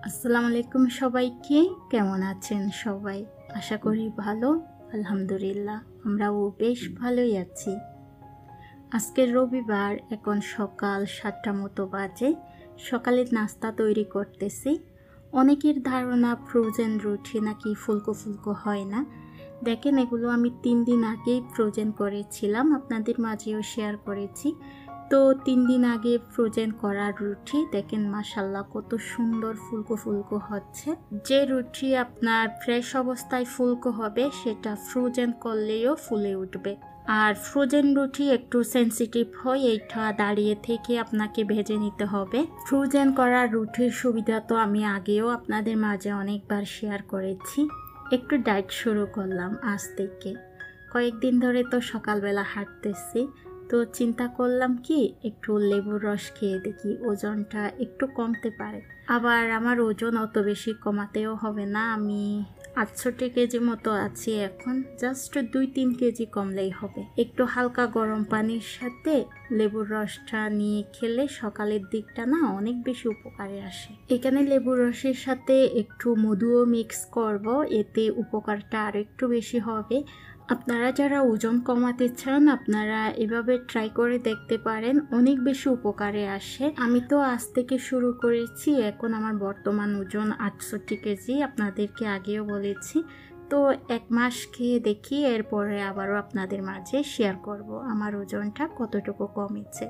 আসসালামু আলাইকুম সবাইকে। কেমন আছেন সবাই? আশা করি ভালো। আলহামদুলিল্লাহ আমরাও বেশ ভালোই আছি। আজকের রবিবার, এখন সকাল 7টা মতো বাজে। সকালের নাস্তা তৈরি করতেছি। অনেকের ধারণা ফ্রোজেন রুটি নাকি ফুলকো ফুলকো হয় না। দেখেন, এগুলো আমি 3 দিন আগেই ফ্রোজেন করেছিলাম, আপনাদের মাঝেও শেয়ার করেছি। তো 3 দিন আগে ফ্রোজেন করা রুটি দেখেন, মাশাল্লাহ কত সুন্দর ফুলকো ফুলকো হচ্ছে। যে রুটি আপনার ফ্রেশ অবস্থায় ফুলকো হবে, সেটা ফ্রোজেন করলেও ফুলে উঠবে। আর ফ্রোজেন রুটি একটু সেন্সিটিভ হয়, এইটা দাঁড়িয়ে থেকে আপনাকে ভেজে নিতে হবে। ফ্রোজেন করা রুটির সুবিধা তো আমি আগেও আপনাদের মাঝে অনেকবার শেয়ার করেছি। একটু ডায়েট শুরু করলাম আজ থেকে। কয়েকদিন ধরে তো সকালবেলা হাঁটতেছি, তো চিন্তা করলাম কি একটু লেবুর রস খেয়ে দেখি, ওজনটা একটু কমতে পারে। আবার আমার ওজন অত বেশি কমাতেও হবে না, আমি 68 কেজি মতো আছি এখন, জাস্ট 2-3 কেজি কমলেই হবে। একটু হালকা গরম পানির সাথে লেবুর রসটা নিয়ে খেলে সকালের দিকটা না অনেক বেশি উপকারে আসে। এখানে লেবুর রসের সাথে একটু মধুও মিক্স করব, এতে উপকারটা আরও একটু বেশি হবে। আপনারা যারা ওজন কমাতে চান, আপনারা এভাবে ট্রাই করে দেখতে পারেন, অনেক বেশি উপকারে আসে। আমি তো আজ থেকে শুরু করেছি, এখন আমার বর্তমান ওজন 68 কেজি, আপনাদেরকে আগেও বলেছি। তো 1 মাস খেয়ে দেখি, এরপরে আবারও আপনাদের মাঝে শেয়ার করব আমার ওজনটা কতটুকু কমেছে।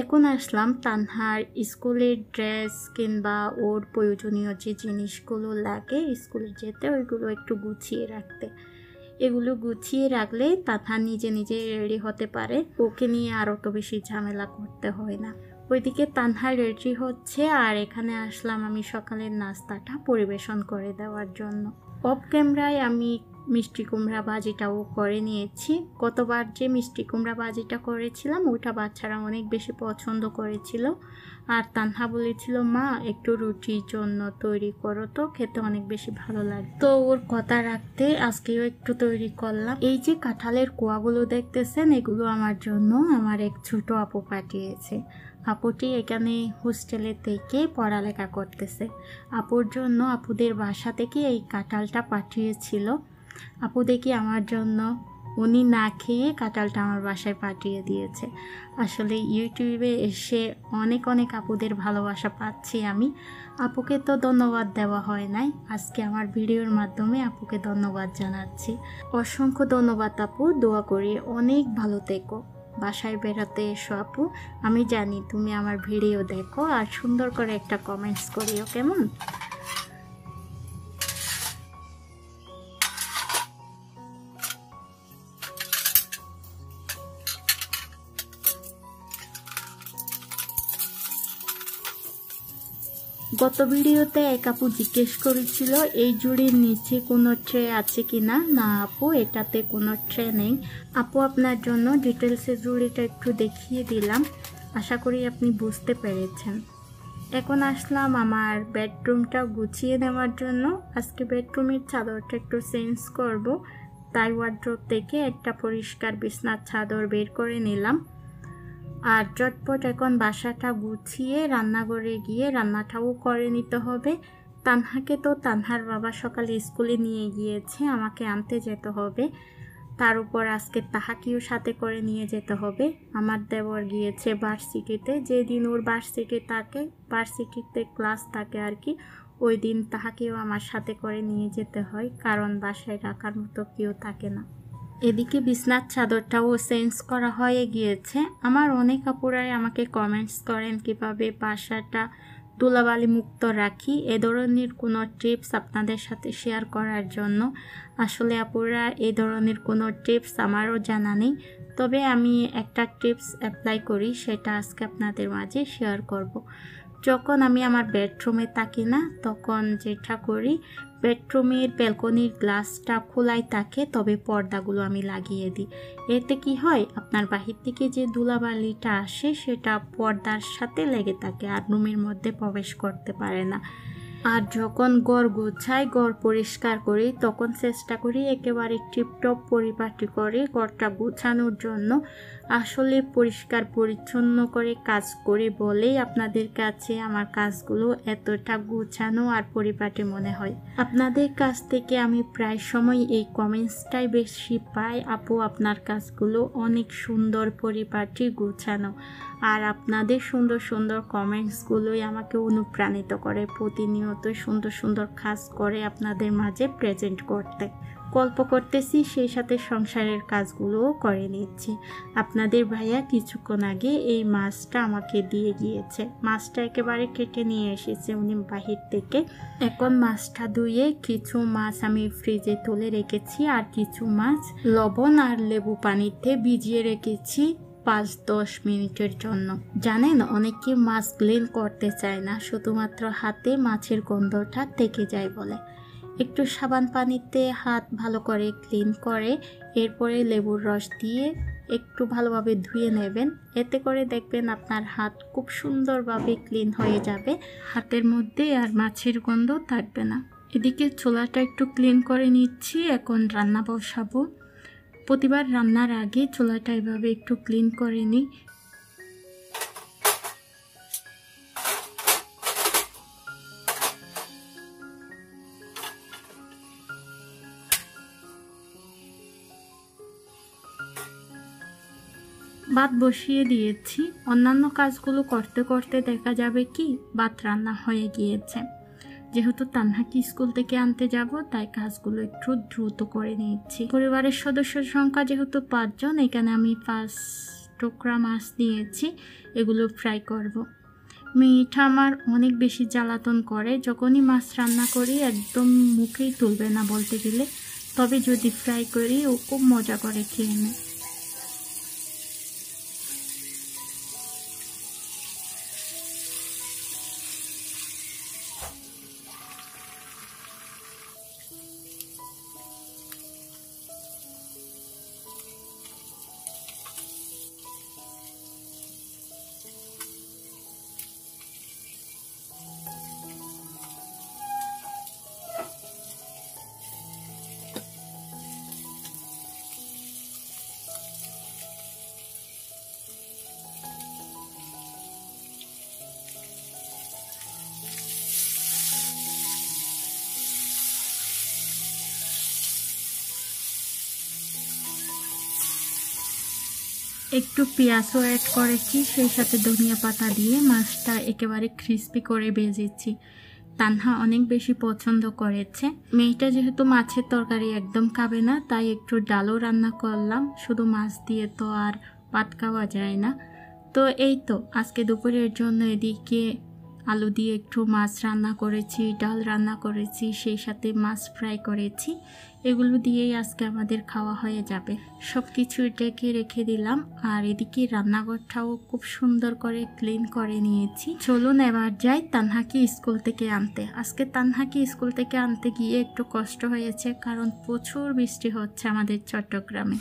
এখন আসলাম তানহার স্কুলের ড্রেস কিংবা ওর প্রয়োজনীয় যে জিনিসগুলো লাগে স্কুলে যেতে, ওইগুলো একটু গুছিয়ে রাখতে। এগুলো গুছিয়ে রাখলে তানহা নিজে নিজে রেডি হতে পারে, ওকে নিয়ে আর অত বেশি ঝামেলা করতে হয় না। ওইদিকে তানহা রেডি হচ্ছে, আর এখানে আসলাম আমি সকালের নাস্তাটা পরিবেশন করে দেওয়ার জন্য। অফ ক্যামেরায় আমি মিষ্টি কুমড়া ভাজিটাও করে নিয়েছি। গতবার যে মিষ্টি কুমড়া ভাজিটা করেছিলাম, ওটা বাচ্চারা অনেক বেশি পছন্দ করেছিল। আর তানহা বলেছিল, মা একটু রুটির জন্য তৈরি করো তো, খেতে অনেক বেশি ভালো লাগে। তো ওর কথা রাখতে আজকেও একটু তৈরি করলাম। এই যে কাঁঠালের কোয়াগুলো দেখতেছেন, এগুলো আমার জন্য আমার এক ছোট আপু পাঠিয়েছে। আপুটি এখানে হোস্টেলে থেকে পড়ালেখা করতেছে। আপুর জন্য আপুদের বাসা থেকে এই কাঁঠালটা পাঠিয়েছিল। আপু দেখি আমার জন্য উনি না খেয়ে কাঁঠালটা আমার বাসায় পাঠিয়ে দিয়েছে। আসলে ইউটিউবে এসে অনেক অনেক আপুদের ভালোবাসা পাচ্ছি আমি। আপুকে তো ধন্যবাদ দেওয়া হয় নাই, আজকে আমার ভিডিওর মাধ্যমে আপুকে ধন্যবাদ জানাচ্ছি। অসংখ্য ধন্যবাদ আপু, দোয়া করি অনেক ভালো থেকো। বাসায় বেড়াতে এসো আপু, আমি জানি তুমি আমার ভিডিও দেখো, আর সুন্দর করে একটা কমেন্টস করিও কেমন। গত ভিডিওতে এক আপু জিজ্ঞেস করেছিল এই জুড়ির নিচে কোনো ট্রে আছে কিনা। না আপু, এটাতে কোনো ট্রে নেই। আপু আপনার জন্য ডিটেলসে জুড়িটা একটু দেখিয়ে দিলাম, আশা করি আপনি বুঝতে পেরেছেন। এখন আসলাম আমার বেডরুমটা গুছিয়ে নেওয়ার জন্য। আজকে বেডরুমের চাদরটা একটু চেঞ্জ করব, তাই ওয়ার্ড্রোব থেকে একটা পরিষ্কার বিছনার চাদর বের করে নিলাম। আর চটপট এখন বাসাটা গুছিয়ে রান্নাঘরে গিয়ে রান্নাটাও করে নিতে হবে। তানহাকে তো তানহার বাবা সকালে স্কুলে নিয়ে গিয়েছে, আমাকে আনতে যেতে হবে। তার উপর আজকে তাহাকেও সাথে করে নিয়ে যেতে হবে। আমার দেবর গিয়েছে ভার্সিটিতে, যেদিন ওর ভার্সিটিতে ক্লাস থাকে আর কি, ওই দিন তাহাকেও আমার সাথে করে নিয়ে যেতে হয়, কারণ বাসায় রাখার মতো কেউ থাকে না। এদিকে বিছনার চাদরটাও চেঞ্জ করা হয়ে গিয়েছে। আমার অনেক আপুরাই আমাকে কমেন্টস করেন কিভাবে বাসাটা ধুলাবালি মুক্ত রাখি, এ ধরনের কোনো টিপস আপনাদের সাথে শেয়ার করার জন্য। আসলে আপুরা এই ধরনের কোনো টিপস আমারও জানা নেই, তবে আমি একটা টিপস অ্যাপ্লাই করি, সেটা আজকে আপনাদের মাঝে শেয়ার করব। যখন আমি আমার বেডরুমে থাকি না, তখন যেটা করি, বেডরুমের ব্যালকনির গ্লাসটা খোলাই থাকে, তবে পর্দাগুলো আমি লাগিয়ে দিই। এতে কি হয়, আপনার বাহির থেকে যে ধুলাবালিটা আসে সেটা পর্দার সাথে লেগে থাকে আর রুমের মধ্যে প্রবেশ করতে পারে না। আর যখন ঘর গোছাই, ঘর পরিষ্কার করি, তখন চেষ্টা করি একেবারে টিপটপ পরিপাটি করে ঘরটা গোছানোর জন্য। আসলে পরিষ্কার পরিচ্ছন্ন করে কাজ করি বলেই আপনাদের কাছে আমার কাজগুলো এতটা গোছানো আর পরিপাটি মনে হয়। আপনাদের কাছ থেকে আমি প্রায় সময় এই কমেন্টসটাই বেশি পাই, আপু আপনার কাজগুলো অনেক সুন্দর, পরিপাটি, গোছানো। আর আপনাদের সুন্দর সুন্দর কমেন্টসগুলোই আমাকে অনুপ্রাণিত করে প্রতিনিয়ত সুন্দর সুন্দর কাজ করে আপনাদের মাঝে প্রেজেন্ট করতে। গল্প করতেছি, সেই সাথে সংসারের কাজগুলোও করে নিচ্ছি। আপনাদের ভাইয়া কিছুক্ষণ আগে এই মাছটা আমাকে দিয়ে গিয়েছে। মাছটা একেবারে কেটে নিয়ে এসেছে উনি বাহির থেকে। এখন মাছটা ধুয়ে কিছু মাছ আমি ফ্রিজে তুলে রেখেছি, আর কিছু মাছ লবণ আর লেবু পানিতে ভিজিয়ে রেখেছি 5-10 মিনিটের জন্য। জানেন, অনেকে মাছ ক্লিন করতে চায় না, শুধুমাত্র হাতে মাছের গন্ধটা থেকে যায় বলে। একটু সাবান পানিতে হাত ভালো করে ক্লিন করে এরপরে লেবুর রস দিয়ে একটু ভালোভাবে ধুয়ে নেবেন। এতে করে দেখবেন আপনার হাত খুব সুন্দরভাবে ক্লিন হয়ে যাবে, হাতের মধ্যে আর মাছের গন্ধ থাকবে না। এদিকে চুলাটা একটু ক্লিন করে নিচ্ছি, এখন রান্না বসাবো। প্রতিবার রান্নার আগে চুলাটা এভাবে একটু ক্লিন করে নিই। ভাত বসিয়ে দিয়েছি। অন্যান্য কাজগুলো করতে করতে দেখা যাবে কি ভাত রান্না হয়ে গিয়েছে। যেহেতু তানহাকে স্কুল থেকে আনতে যাব, তাই কাজগুলো একটু দ্রুত করে নিচ্ছি। পরিবারের সদস্যের সংখ্যা যেহেতু 5 জন, এখানে আমি 5 টুকরা মাছ নিয়েছি, এগুলো ফ্রাই করব। মেয়েটা আমার অনেক বেশি জ্বালাতন করে, যখনই মাছ রান্না করি একদম মুখেই তুলবে না বলতে গেলে, তবে যদি ফ্রাই করি ও খুব মজা করে খেয়ে নেয়। একটু পেঁয়াজও অ্যাড করেছি, সেই সাথে ধনিয়া পাতা দিয়ে মাছটা একেবারে ক্রিস্পি করে ভেজেছি। তানহা অনেক বেশি পছন্দ করেছে। মেয়েটা যেহেতু মাছের তরকারি একদম খাবে না, তাই একটু ডালও রান্না করলাম। শুধু মাছ দিয়ে তো আর ভাত খাওয়া যায় না। তো এই তো আজকে দুপুরের জন্য এদিকে আলু দিয়ে একটু মাছ রান্না করেছি, ডাল রান্না করেছি, সেই সাথে মাছ ফ্রাই করেছি। এগুলো দিয়েই আজকে আমাদের খাওয়া হয়ে যাবে। সব কিছু ডেকে রেখে দিলাম, আর এদিকে রান্নাঘরটাও খুব সুন্দর করে ক্লিন করে নিয়েছি। চলুন এবার যাই তানহাকে স্কুল থেকে আনতে। আজকে তানহাকে স্কুল থেকে আনতে গিয়ে একটু কষ্ট হয়েছে, কারণ প্রচুর বৃষ্টি হচ্ছে আমাদের চট্টগ্রামে।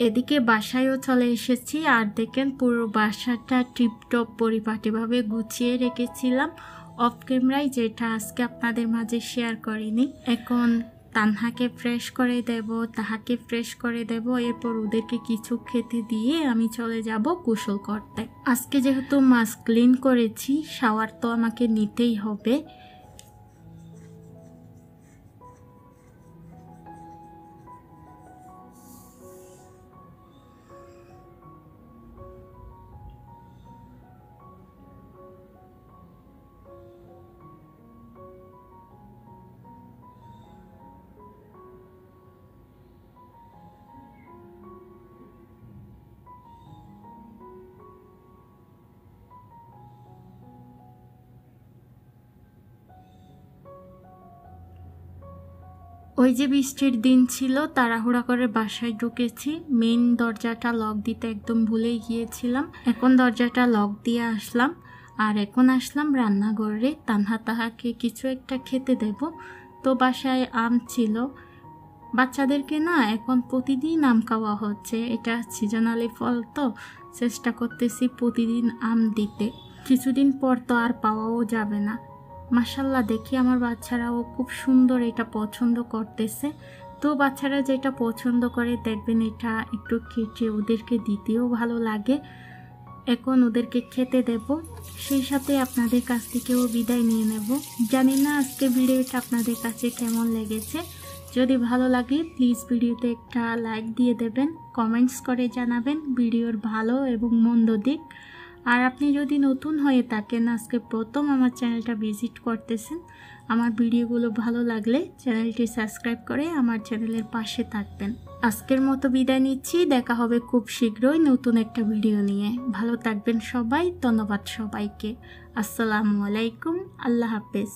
এদিকে বাসায়ও চলে এসেছি, আর দেখেন পুরো বাসাটা টিপটপ পরিপাটিভাবে গুছিয়ে রেখেছিলাম অফ ক্যামেরায়, যেটা আজকে আপনাদের মাঝে শেয়ার করিনি। এখন তানহাকে ফ্রেশ করে দেব, তাহাকে ফ্রেশ করে দেব, এরপর ওদেরকে কিছু খেতে দিয়ে আমি চলে যাব গোসল করতে। আজকে যেহেতু মাছ ক্লিন করেছি, শাওয়ার তো আমাকে নিতেই হবে। ওই যে বৃষ্টির দিন ছিল, তাড়াহুড়া করে বাসায় ঢুকেছি, মেইন দরজাটা লক দিতে একদম ভুলেই গিয়েছিলাম। এখন দরজাটা লক দিয়ে আসলাম, আর এখন আসলাম রান্নাঘরে তাহাকে কিছু একটা খেতে দেব। তো বাসায় আম ছিল, বাচ্চাদেরকে না এখন প্রতিদিন আম খাওয়া হচ্ছে, এটা সিজনালি ফল, তো চেষ্টা করতেছি প্রতিদিন আম দিতে। কিছুদিন পর তো আর পাওয়াও যাবে না। মাশাল্লাহ, দেখি আমার বাচ্চারাও খুব সুন্দর এটা পছন্দ করতেছে। তো বাচ্চারা যেটা পছন্দ করে দেখবেন এটা একটু কেটে ওদেরকে দিতেও ভালো লাগে। এখন ওদেরকে খেতে দেব, সেই সাথে আপনাদের কাছ থেকেও বিদায় নিয়ে নেব। জানি না আজকে ভিডিওটা আপনাদের কাছে কেমন লেগেছে। যদি ভালো লাগে প্লিজ ভিডিওতে একটা লাইক দিয়ে দেবেন, কমেন্টস করে জানাবেন ভিডিওর ভালো এবং মন্দ দিক। আর আপনি যদি নতুন হয়ে থাকেন, আজকে প্রথম আমার চ্যানেলটা ভিজিট করতেছেন, আমার ভিডিওগুলো ভালো লাগলে চ্যানেলটি সাবস্ক্রাইব করে আমার চ্যানেলের পাশে থাকবেন। আজকের মতো বিদায় নিচ্ছি, দেখা হবে খুব শীঘ্রই নতুন একটা ভিডিও নিয়ে। ভালো থাকবেন সবাই, ধন্যবাদ সবাইকে। আসসালামু আলাইকুম, আল্লাহ হাফেজ।